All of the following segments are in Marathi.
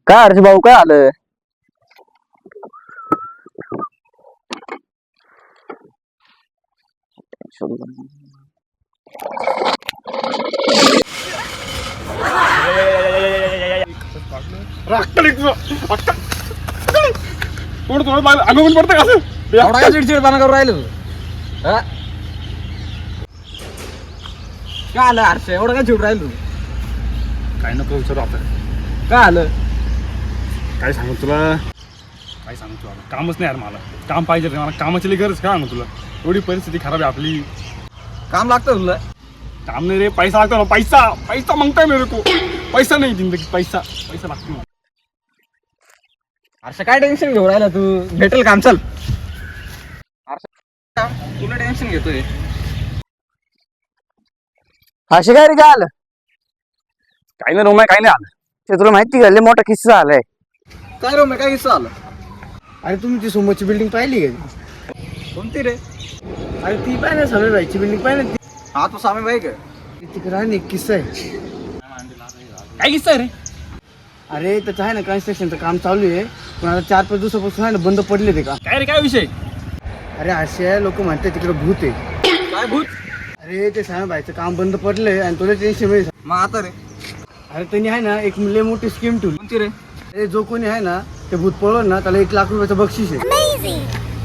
काय हर्ष भाऊ काय आलं? अंगून पडतं का असं एवढा काय चिडचिडपणा करून राहिलो तू? काय आलं हर्ष? एवढं काय चिड राहिलो? काय नको विचारू आता. काय आलं? काय सांगू तुला, काय सांगू तुला, कामच नाही यार मला. काम पाहिजे रे मला, कामाची लई गरज. काय सांगू तुला, एवढी परिस्थिती खराब आहे आपली. काम लागतं तुला? काम नाही रे, पैसा लागतो ना. पैसा पैसा मागताय मेरे को. पैसा नाही जिंदगी, पैसा पैसा लागतो मला. हर्ष काय टेन्शन घेऊन राहिला तू? भेटेल काम, चल. हर्ष तुला टेन्शन घेतोय. हर्ष काय रे, काय आलं? काही नाही रोमाय, काही नाही आलं. ते तुला माहिती का, लय मोठा किस्सा आलाय. काय रो काय किस्सा आला? अरे तुम्ही ती समोरची बिल्डिंग पाहिली का? कोणती रे? अरे ती पाय ना, सगळं राहायची बिल्डिंग पाय ना ती. हा तू सामी बाई का? तिकडे आहे ना एक किस्सा आहे. काय किस्सा आहे रे? अरे त्याचं आहे ना कन्स्ट्रक्शनचं काम चालू आहे, पण आता 4-5 दिवसापासून आहे ना बंद पडले ते का. काय रे, काय विषय? अरे असे लोक म्हणतात तिकडे भूत आहे. काय भूत? अरे ते साहेबाईचं काम बंद पडलंय आणि तुला टेन्शन मध्ये. मग आता रे अरे त्यांनी आहे ना एक लय मोठी स्कीम ठेवली. कोणती रे? अरे जो कोणी आहे ना ते भूत पळवलं ना त्याला 1 लाख रुपयाचं बक्षीस आहे.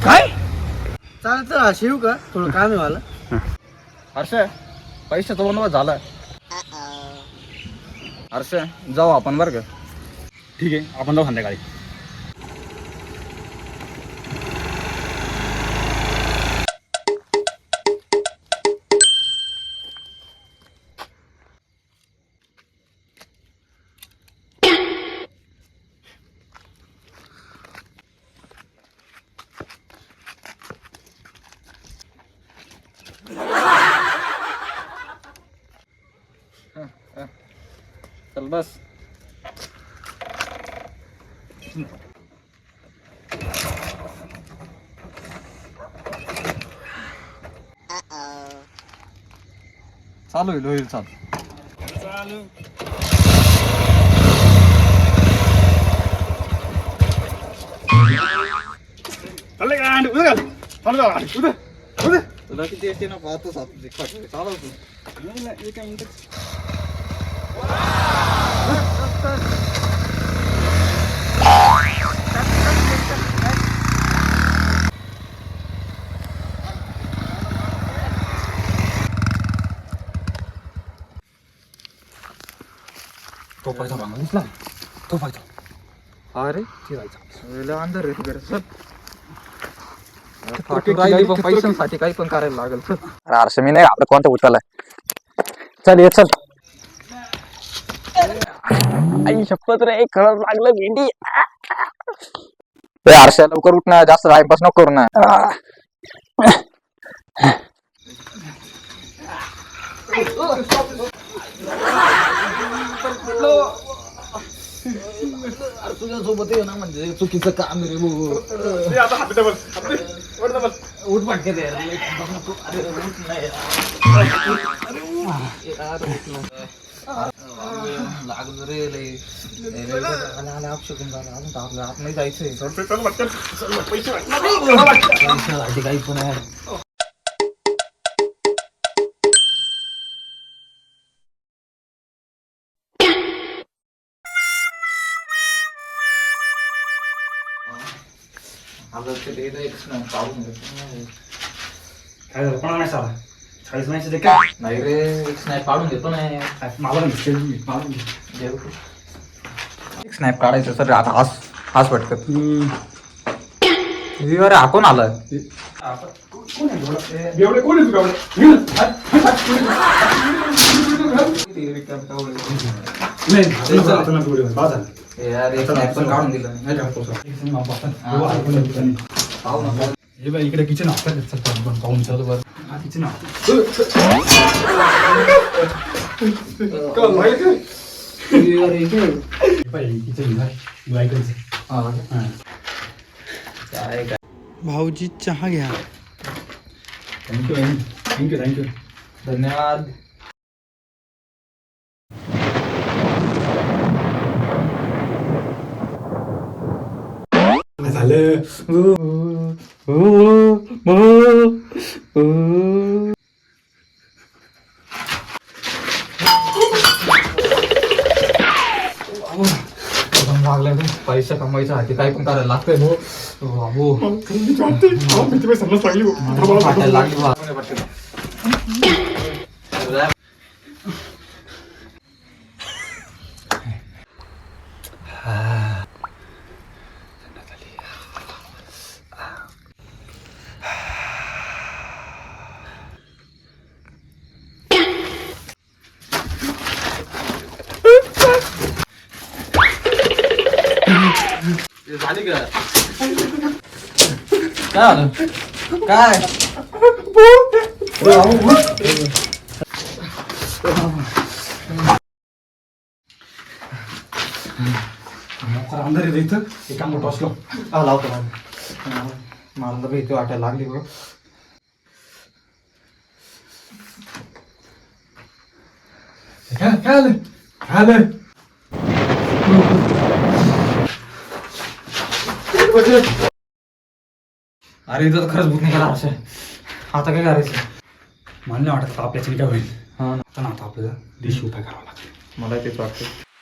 काय? चालतं हा शिव का, थोडं काम आहे मला. हर्ष पैशाचा बंदोबस्त झाला. हर्ष जाऊ आपण बरं का. ठीक आहे, आपण जाऊ संध्याकाळी. चल बस. चालू होईल चालू. चालले का? उद्या उद्या उद्या तुला किती येते ना पाहतो चालव तू. तो पैसा भांगा दिसला, तो पैसा अरे फिरायचा. अंदर रे तिकडे चल. राहिली पण पैशांसाठी काही पण करायला लागेल. चल. हर्ष मी नाही आपलं कोणत्या उठाला. चल ये चल. आई शपथ रे, खरंच लागलं भेंडी. हर्ष लवकर उठ ना, जास्त टाइमपास नको करू ना. तुझ्यासोबत ये ना म्हणजे चुकीचं काम रे भाऊ. ते आता हात डबल, वर डबल. उठ पटके दे. लागलं रे लय. अपशकून झालं. अजून तर आपल्या आत नाही जायचंय. चल पटकन, चल पैसे पैशासाठी काही पण आहे. काय झालं, कोणाला नाही साला? 40 नाही ते काय? नाही रे, एक स्नॅप काढून घेतो नाही. मला मारून एक स्नॅप काढायचं सर. आता हाच पटकत. अरे हा कोण आला? एवढे कोण आहे तू? यार एक स्नॅप पण काढून दिलं. हे बाई इकडे किचन पाहून चालू बरं. हा किचन भाऊजी चहा घ्या. Thank you thank you thank you. धन्यवाद. झालं लागलं पैसा कमवायचा हाती काय पण करायला लागतंय हो समज लागली लागली बा. झाली का काय आलं काय अंधार येतं इथं हे काम मोठं असलो लावतो मला तर भीती वाटायला लागली बघ काय आलं अरे इथं तर खरंच भूक निघाला असं आता काय करायचं मला नाही वाटत आपल्याच्याने काय होईल हा आता ना आता आपल्याला देशी उपाय करावा लागेल मला तेच वाटतं